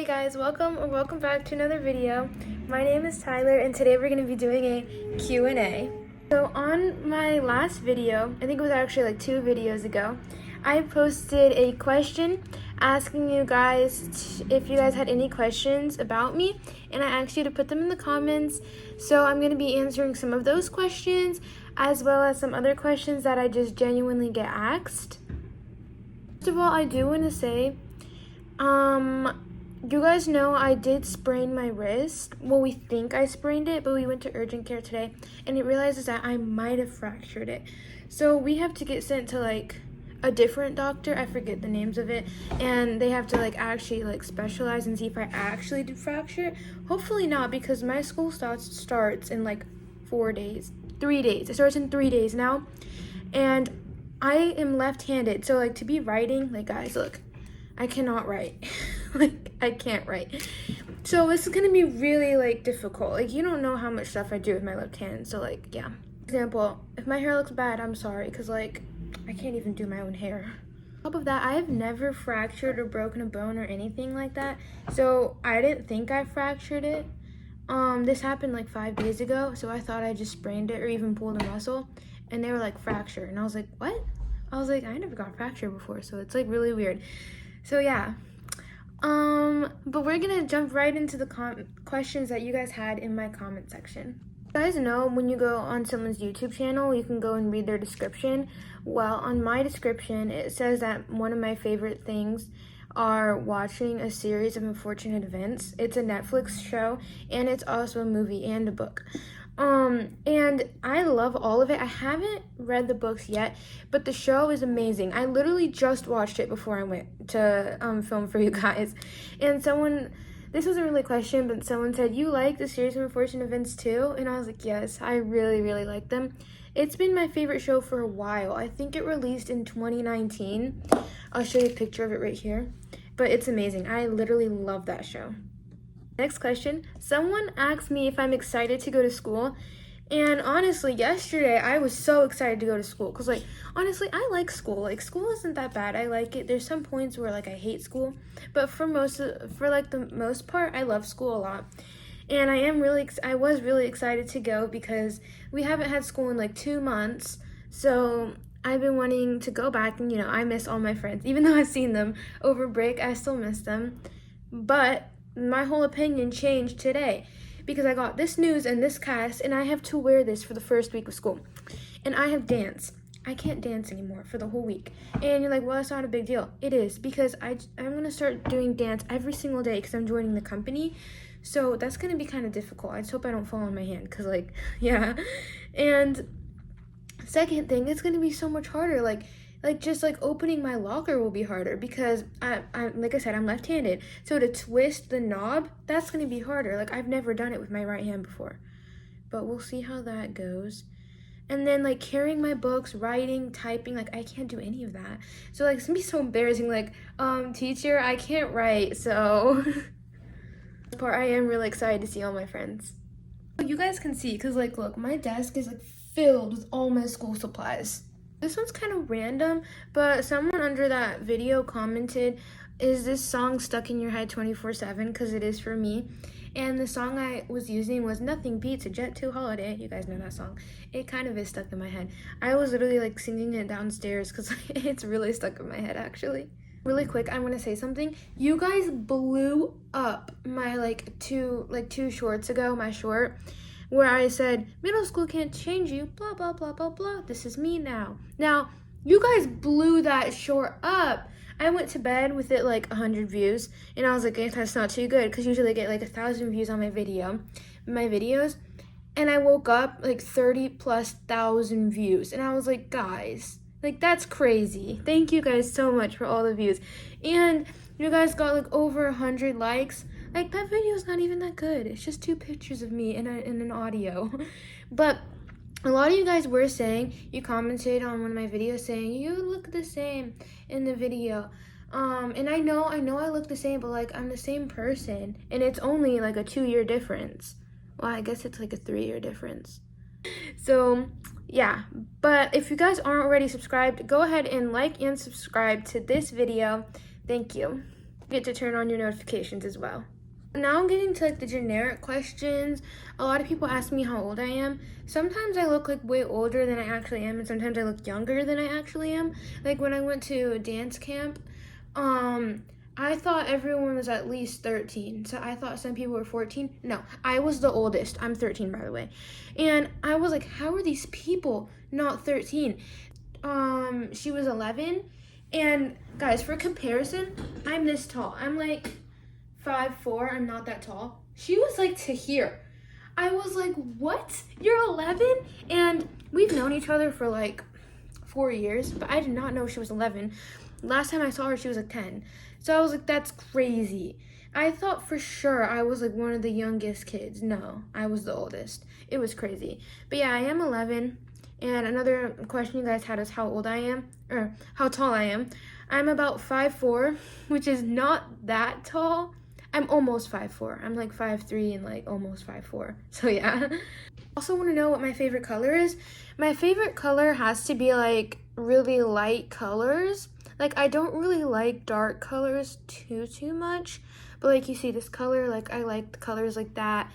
Guys, welcome back to another video. My name is Tyler and today we're going to be doing a Q&A. So on my last video, I think it was actually like 2 videos ago, I posted a question asking you guys if you guys had any questions about me, and I asked you to put them in the comments. So I'm going to be answering some of those questions as well as some other questions that I just genuinely get asked. First of all, I do want to say, you guys know I did sprain my wrist. Well, we think I sprained it, but we went to urgent care today and it realizes that I might have fractured it. So we have to get sent to like a different doctor. I forget the names of it, and they have to like actually like specialize and see if I actually did fracture it. Hopefully not, because my school starts in like 3 days. It starts in 3 days now, and I am left-handed, so like to be writing, like guys, look, I cannot write. Like I can't write. So this is gonna be really like difficult. Like you don't know how much stuff I do with my left hand. So like, yeah. For example, if my hair looks bad, I'm sorry, because like I can't even do my own hair. On top of that, I have never fractured or broken a bone or anything like that. So I didn't think I fractured it. This happened like 5 days ago, so I thought I just sprained it or even pulled a muscle, and they were like fracture, and I was like, what? I was like, I never got fractured before, so it's like really weird. So yeah. But we're gonna jump right into the questions that you guys had in my comment section. You guys know when you go on someone's YouTube channel, you can go and read their description. Well, on my description, it says that one of my favorite things are watching a series of unfortunate events. It's a Netflix show, and it's also a movie and a book. And I love all of it. I haven't read the books yet, but the show is amazing. I literally just watched it before I went to film for you guys. And this wasn't really a question, but someone said, you like the series of unfortunate events too? And I was like, yes, I really, really like them. It's been my favorite show for a while. I think it released in 2019. I'll show you a picture of it right here. But it's amazing. I literally love that show. Next question. Someone asked me if I'm excited to go to school. And honestly, yesterday I was so excited to go to school. Because like, honestly, I like school. Like, school isn't that bad. I like it. There's some points where like I hate school. But for the most part, I love school a lot. And I was really excited to go because we haven't had school in like 2 months. So I've been wanting to go back, and I miss all my friends. Even though I've seen them over break, I still miss them. But my whole opinion changed today because I got this news and this cast, and I have to wear this for the first week of school. And I have dance. I can't dance anymore for the whole week. And you're like, well, it's not a big deal. It is, because I'm going to start doing dance every single day because I'm joining the company. So that's going to be kind of difficult. I just hope I don't fall on my hand because, like, yeah. And second thing, it's going to be so much harder. Like just like opening my locker will be harder because I like I said, I'm left-handed. So to twist the knob, that's going to be harder. Like, I've never done it with my right hand before. But we'll see how that goes. And then like carrying my books, writing, typing, like I can't do any of that. So like it's going to be so embarrassing. Like, teacher, I can't write. So this part, I am really excited to see all my friends. You guys can see, because like, look, my desk is like filled with all my school supplies. This one's kind of random, but someone under that video commented, is this song stuck in your head 24/7? Because it is for me. And the song I was using was Nothing Beats a Jet 2 Holiday. You guys know that song. It kind of is stuck in my head. I was literally like singing it downstairs because it's really stuck in my head actually. Really quick, I want to say something. You guys blew up my two shorts ago, my short, where I said, middle school can't change you, blah, blah, blah, blah, blah. This is me now. Now, you guys blew that short up. I went to bed with it like 100 views, and I was like, that's not too good, because usually I get like 1,000 views on my videos, and I woke up like 30,000+ views, and I was like, guys, like that's crazy. Thank you guys so much for all the views. And you guys got like over 100 likes. Like, that video is not even that good. It's just 2 pictures of me and an audio. But a lot of you guys were saying, you commented on one of my videos saying, you look the same in the video. And I know I look the same, but like, I'm the same person. And it's only like a 2-year difference. Well, I guess it's like a 3-year difference. So, yeah. But if you guys aren't already subscribed, go ahead and like and subscribe to this video. Thank you. get to turn on your notifications as well. Now I'm getting to like the generic questions. A lot of people ask me how old I am. Sometimes I look like way older than I actually am, and sometimes I look younger than I actually am. Like when I went to dance camp, I thought everyone was at least 13. So I thought some people were 14. No, I was the oldest. I'm 13, by the way. And I was like, how are these people not 13? She was 11. And guys, for comparison, I'm this tall. I'm like 5'4". I'm not that tall. She was like to here. I was like, what? You're 11? And we've known each other for like 4 years, but I did not know she was 11. Last time I saw her, she was like 10. So I was like, that's crazy. I thought for sure I was like one of the youngest kids. No, I was the oldest. It was crazy. But yeah, I am 11. And another question you guys had is how old I am, or how tall I am. I'm about 5'4", which is not that tall. I'm almost 5'4". I'm like 5'3" and like almost 5'4". So yeah. Also want to know what my favorite color is. My favorite color has to be like really light colors. Like I don't really like dark colors too much. But like you see this color, like I like the colors like that.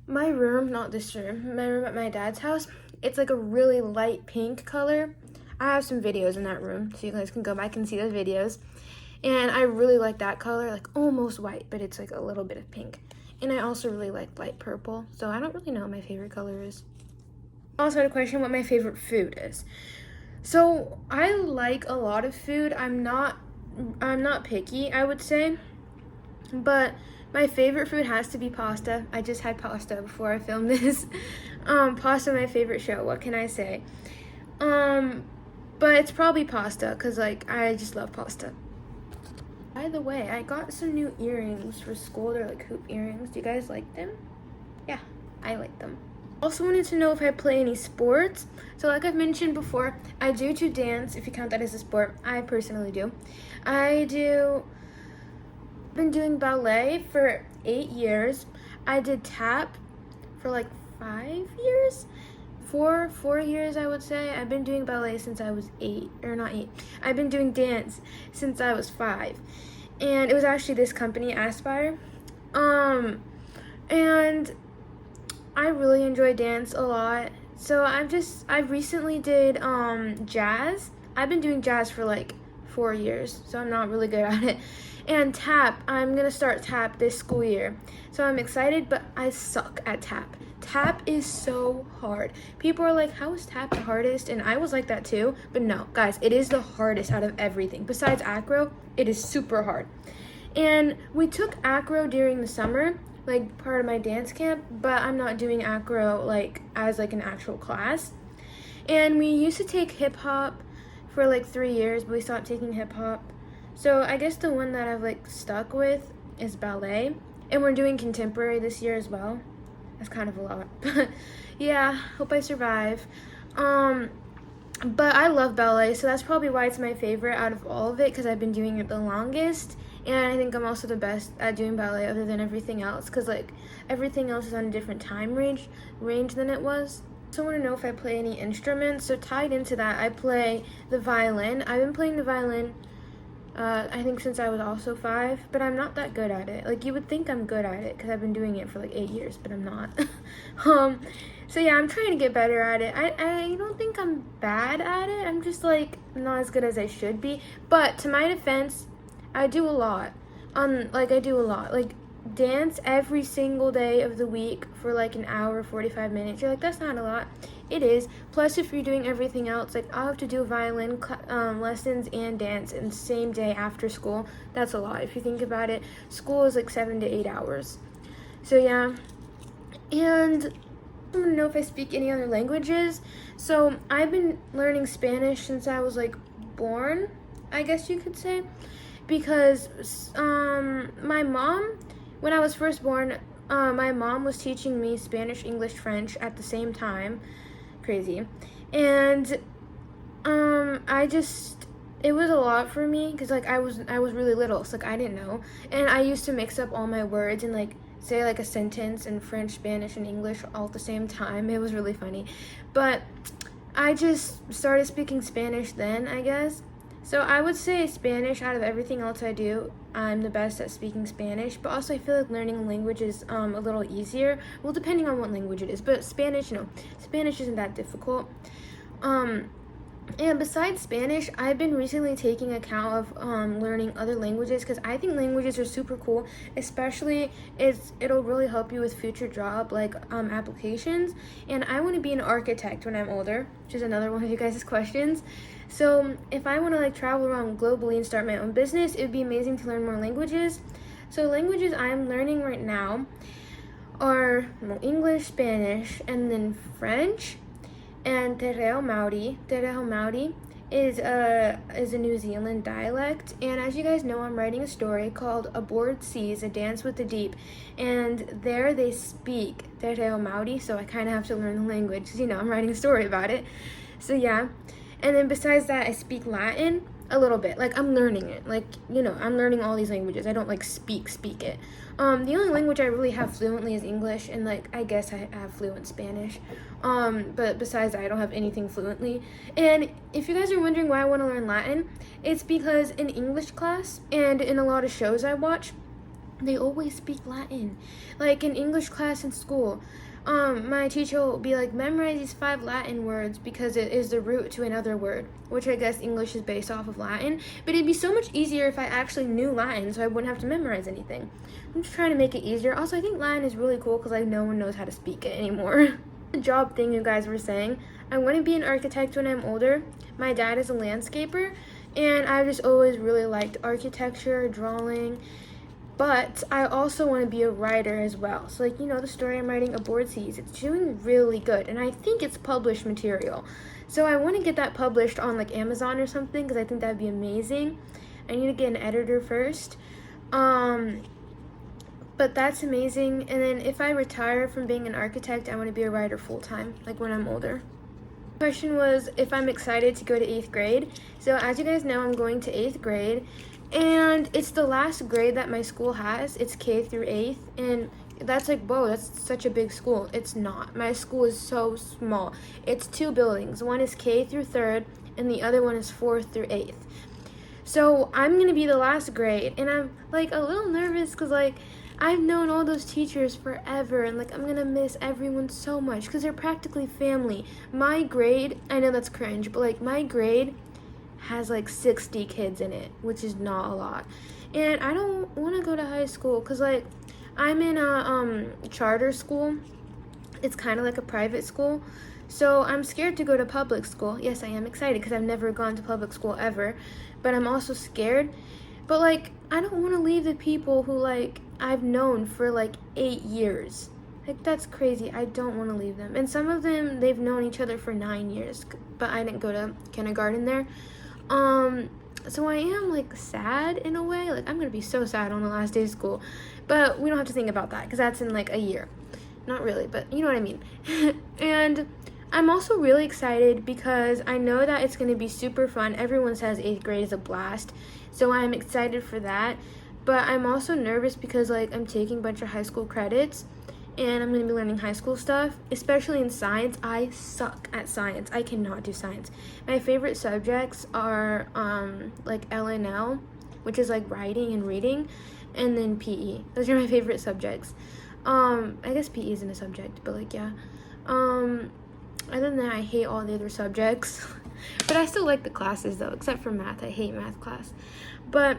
My room, not this room, my room at my dad's house, it's like a really light pink color. I have some videos in that room, so you guys can go back and see those videos. And I really like that color, like almost white, but it's like a little bit of pink. And I also really like light purple, so I don't really know what my favorite color is. I also had a question what my favorite food is. So I like a lot of food. I'm not picky, I would say. But my favorite food has to be pasta. I just had pasta before I filmed this. Pasta, my favorite show. What can I say? But it's probably pasta, because like I just love pasta. By the way, I got some new earrings for school. They're like hoop earrings. Do you guys like them? Yeah, I like them. Also wanted to know if I play any sports. So like I've mentioned before, I do dance, if you count that as a sport. I personally do. I've been doing ballet for 8 years. I did tap for like 5 years. 4 years, I would say. I've been doing ballet since I was 8, or not 8. I've been doing dance since I was 5. And it was actually this company, Aspire. And I really enjoy dance a lot. So I recently did jazz. I've been doing jazz for like 4 years, so I'm not really good at it. And tap, I'm gonna start tap this school year. So I'm excited, but I suck at tap. Tap is so hard. People are like, how is tap the hardest? And I was like that too, but no, guys, it is the hardest out of everything. Besides acro, it is super hard. And we took acro during the summer, like part of my dance camp, but I'm not doing acro like as like an actual class. And we used to take hip hop for like 3 years, but we stopped taking hip hop. So I guess the one that I've like stuck with is ballet, and we're doing contemporary this year as well. That's kind of a lot. Yeah, hope I survive. But I love ballet, so that's probably why it's my favorite out of all of it, because I've been doing it the longest. And I think I'm also the best at doing ballet other than everything else, because like everything else is on a different time range than it was. So I want to know if I play any instruments. So tied into that, I play the violin. I've been playing the violin I think since I was also 5, but I'm not that good at it. Like you would think I'm good at it because I've been doing it for like 8 years, but I'm not. So yeah, I'm trying to get better at it. I don't think I'm bad at it. I'm just like not as good as I should be. But to my defense, I do a lot. Like dance every single day of the week for like an hour, 45 minutes. You're like, that's not a lot. It is. Plus, if you're doing everything else, like I'll have to do violin lessons and dance in the same day after school. That's a lot. If you think about it, school is like 7 to 8 hours. So yeah. And I want to know if I speak any other languages. So I've been learning Spanish since I was like born, I guess you could say. Because my mom, when I was first born, my mom was teaching me Spanish, English, French at the same time. Crazy. And it was a lot for me because like I was really little, so like I didn't know, and I used to mix up all my words and like say like a sentence in French, Spanish, and English all at the same time. It was really funny. But I just started speaking Spanish then, I guess. So I would say Spanish, out of everything else I do, I'm the best at speaking Spanish, but also I feel like learning a language is a little easier. Well, depending on what language it is, but Spanish, no, Spanish isn't that difficult. And besides Spanish, I've been recently taking account of learning other languages because I think languages are super cool, especially it'll really help you with future job applications. And I want to be an architect when I'm older, which is another one of you guys' questions. So if I want to travel around globally and start my own business, it would be amazing to learn more languages. So languages I'm learning right now are English, Spanish, and then French. And Te Reo Maori. Te Reo Maori is a New Zealand dialect. And as you guys know, I'm writing a story called Aboard Seas, A Dance with the Deep. And there they speak Te Reo Maori, so I kind of have to learn the language because, I'm writing a story about it. So yeah. And then besides that, I speak Latin a little bit. I'm learning it. I'm learning all these languages. I don't speak it. The only language I really have fluently is English, and I guess I have fluent Spanish. But besides that, I don't have anything fluently. And if you guys are wondering why I want to learn Latin, it's because in English class and in a lot of shows I watch, they always speak Latin. In English class in school, my teacher will be memorize these 5 Latin words because it is the root to another word, which I guess English is based off of Latin. But it'd be so much easier if I actually knew Latin, so I wouldn't have to memorize anything. I'm just trying to make it easier. Also, I think Latin is really cool because no one knows how to speak it anymore. The job thing you guys were saying, I want to be an architect when I'm older. My dad is a landscaper, and I've just always really liked architecture, drawing. But I also want to be a writer as well. So, the story I'm writing, Aboard Seas, it's doing really good. And I think it's published material. So I want to get that published on, Amazon or something, because I think that would be amazing. I need to get an editor first. But that's amazing. And then if I retire from being an architect, I want to be a writer full-time, when I'm older. The question was if I'm excited to go to 8th grade. So as you guys know, I'm going to 8th grade. And it's the last grade that my school has. It's K through 8th. And that's whoa, that's such a big school. It's not. My school is so small. It's 2 buildings. One is K through 3rd, and the other one is 4th through 8th. So I'm going to be the last grade. And I'm, a little nervous because, I've known all those teachers forever. And, I'm going to miss everyone so much because they're practically family. My grade, I know that's cringe, but, my grade has 60 kids in it, which is not a lot. And I don't want to go to high school because I'm in a charter school. It's kind of like a private school, so I'm scared to go to public school. Yes, I am excited because I've never gone to public school ever, but I'm also scared. But I don't want to leave the people who I've known for 8 years. That's crazy. I don't want to leave them. And some of them, they've known each other for 9 years, but I didn't go to kindergarten there. So I am sad in a way. I'm gonna be so sad on the last day of school, but we don't have to think about that because that's in a year. Not really, but you know what I mean. And I'm also really excited because I know that it's gonna be super fun. Everyone says 8th grade is a blast, so I'm excited for that. But I'm also nervous because I'm taking a bunch of high school credits, and I'm going to be learning high school stuff, especially in science. I suck at science. I cannot do science. My favorite subjects are LNL, which is writing and reading, and then PE. Those are my favorite subjects. I guess PE isn't a subject, but yeah. Other than that, I hate all the other subjects. But I still like the classes though, except for math. I hate math class. But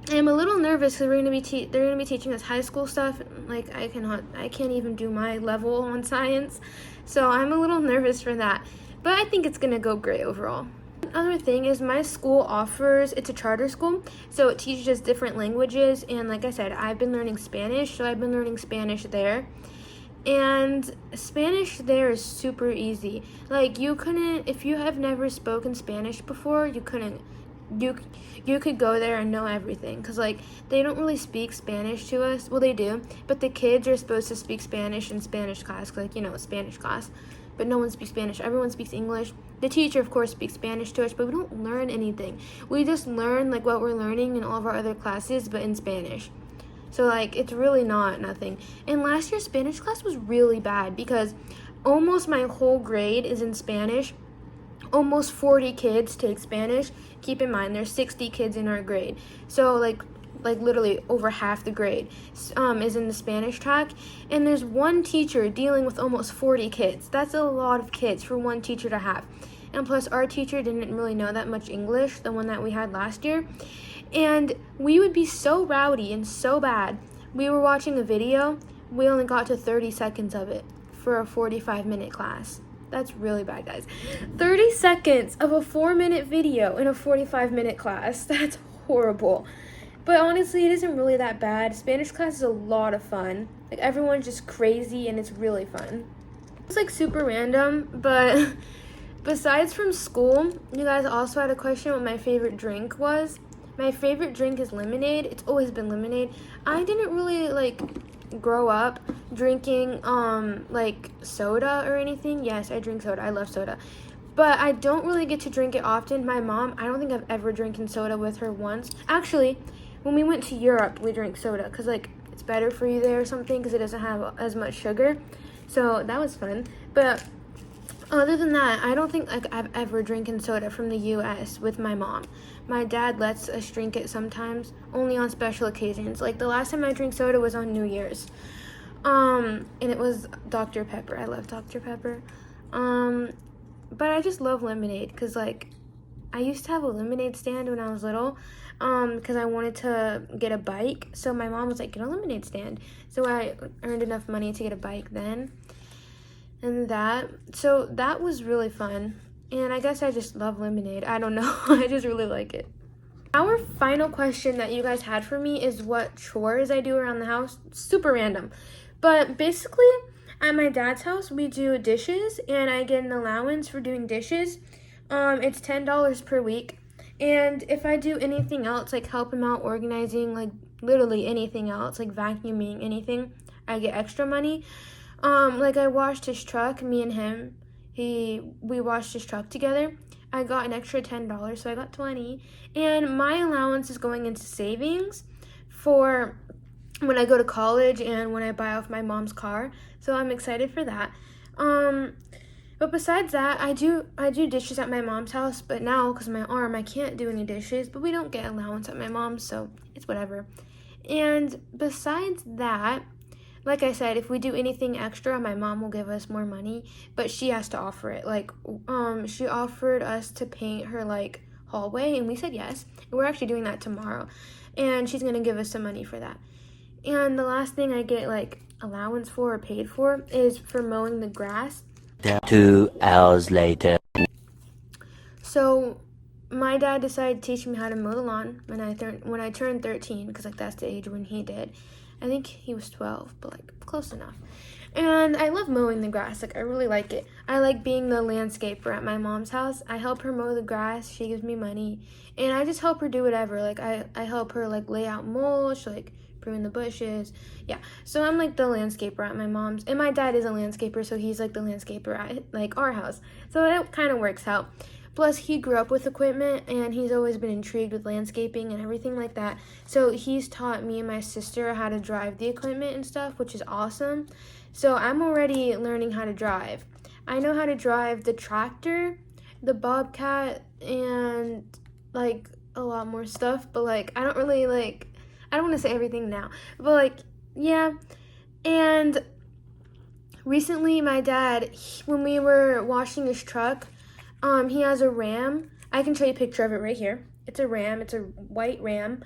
I'm a little nervous because they're gonna be teaching us high school stuff. I can't even do my level on science, so I'm a little nervous for that. But I think it's gonna go great overall. Another thing is my school it's a charter school, so it teaches us different languages. And like I said, I've been learning Spanish, so I've been learning Spanish there. And Spanish there is super easy. If you have never spoken Spanish before, you could go there and know everything because they don't really speak Spanish to us. Well, they do, but the kids are supposed to speak Spanish in Spanish class it's Spanish class, but no one speaks Spanish. Everyone speaks English. The teacher of course speaks Spanish to us, but we don't learn anything. We just learn what we're learning in all of our other classes, but in Spanish. So it's really nothing. And last year's Spanish class was really bad because almost my whole grade is in Spanish. almost 40 kids take Spanish. Keep in mind, there's 60 kids in our grade. So, like literally over half the grade is in the Spanish track. And there's one teacher dealing with almost 40 kids. That's a lot of kids for one teacher to have. And plus, our teacher didn't really know that much English, the one that we had last year. And we would be so rowdy and so bad. We were watching a video. We only got to 30 seconds of it for a 45-minute class. That's really bad, guys. 30 seconds of a 4-minute video in a 45-minute class. That's horrible. But honestly, it isn't really that bad. Spanish class is a lot of fun. Like, everyone's just crazy and it's really fun. It's like super random, but besides from school, you guys also had a question what my favorite drink was. My favorite drink is lemonade. It's always been lemonade. I didn't really like grow up drinking like soda or anything. Yes, I drink soda. I love soda. But I don't really get to drink it often. My mom, I don't think I've ever drinking soda with her once. Actually, when we went to Europe, we drank soda because like it's better for you there or something because it doesn't have as much sugar. So that was fun. But other than that, I don't think like I've ever drinking soda from the US with my mom. My dad lets us drink it sometimes, only on special occasions. Like the last time I drank soda was on New Year's. And it was Dr. Pepper. I love Dr. Pepper. But I just love lemonade because like I used to have a lemonade stand when I was little because I wanted to get a bike. So my mom was like, get a lemonade stand. So I earned enough money to get a bike then. And so that was really fun. And I guess I just love lemonade. I don't know. I just really like it. Our final question that you guys had for me is what chores I do around the house. Super random. But basically, at my dad's house, we do dishes, and I get an allowance for doing dishes. It's $10 per week. And if I do anything else, like help him out organizing, like literally anything else, like vacuuming, anything, I get extra money. Like I washed his truck, me and him, we washed his truck together. I got an extra $10, so I got 20. And my allowance is going into savings for when I go to college and when I buy off my mom's car. So I'm excited for that. But besides that, I do dishes at my mom's house, but now because of my arm, I can't do any dishes, but we don't get allowance at my mom's, so it's whatever. And besides that, like I said, if we do anything extra, my mom will give us more money, but she has to offer it. Like, she offered us to paint her, like, hallway, and we said yes. And we're actually doing that tomorrow, and she's going to give us some money for that. And the last thing I get, like, allowance for or paid for is for mowing the grass. 2 hours later. So my dad decided to teach me how to mow the lawn when I turned 13, because like that's the age when he did. I think he was 12, but like close enough. And I love mowing the grass. Like I really like it. I like being the landscaper at my mom's house. I help her mow the grass. She gives me money, and I just help her do whatever. Like I help her like lay out mulch, like prune the bushes. Yeah, so I'm like the landscaper at my mom's, and my dad is a landscaper, so he's like the landscaper at like our house, so it kind of works out. Plus he grew up with equipment, and he's always been intrigued with landscaping and everything like that, so he's taught me and my sister how to drive the equipment and stuff, which is awesome. So I'm already learning how to drive. I know how to drive the tractor, the Bobcat, and like a lot more stuff, but like I don't really like, I don't want to say everything now, but like, yeah. And recently my dad, when we were washing his truck, he has a Ram. I can show you a picture of it right here. It's a Ram. It's a white Ram.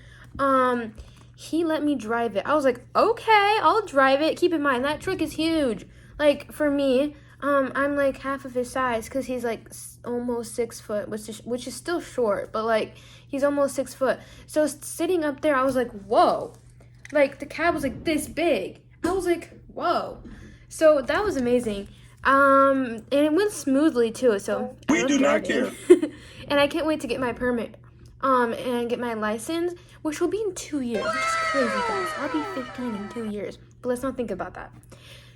He let me drive it. I was like, okay, I'll drive it. Keep in mind, that truck is huge. Like, for me, I'm like half of his size because he's like almost 6 foot, which is still short, but like he's almost 6 foot. So sitting up there, I was like, whoa. Like the cab was like this big. I was like, whoa. So that was amazing. And it went smoothly too. So we do not care. And I can't wait to get my permit, and get my license, which will be in 2 years. Which is crazy, guys. I'll be 15 in 2 years. But let's not think about that.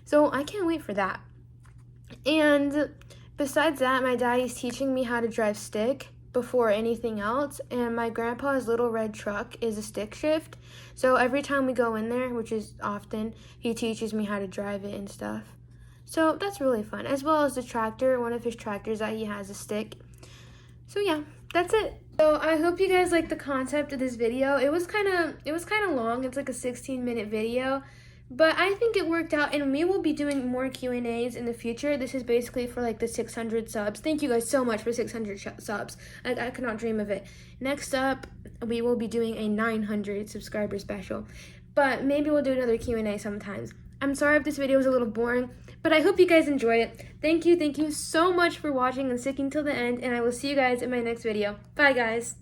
So I can't wait for that. And besides that, my daddy's teaching me how to drive stick before anything else. And my grandpa's little red truck is a stick shift. So every time we go in there, which is often, he teaches me how to drive it and stuff. So that's really fun. As well as the tractor, one of his tractors that he has a stick. So yeah, that's it. So I hope you guys like the concept of this video. It was kind of long. It's like a 16-minute video, but I think it worked out, and we will be doing more Q&As in the future. This is basically for like the 600 subs. Thank you guys so much for 600 subs. I could not dream of it. Next up, we will be doing a 900 subscriber special, but maybe we'll do another Q&A sometimes. I'm sorry if this video was a little boring, but I hope you guys enjoy it. Thank you so much for watching and sticking till the end, and I will see you guys in my next video. Bye, guys.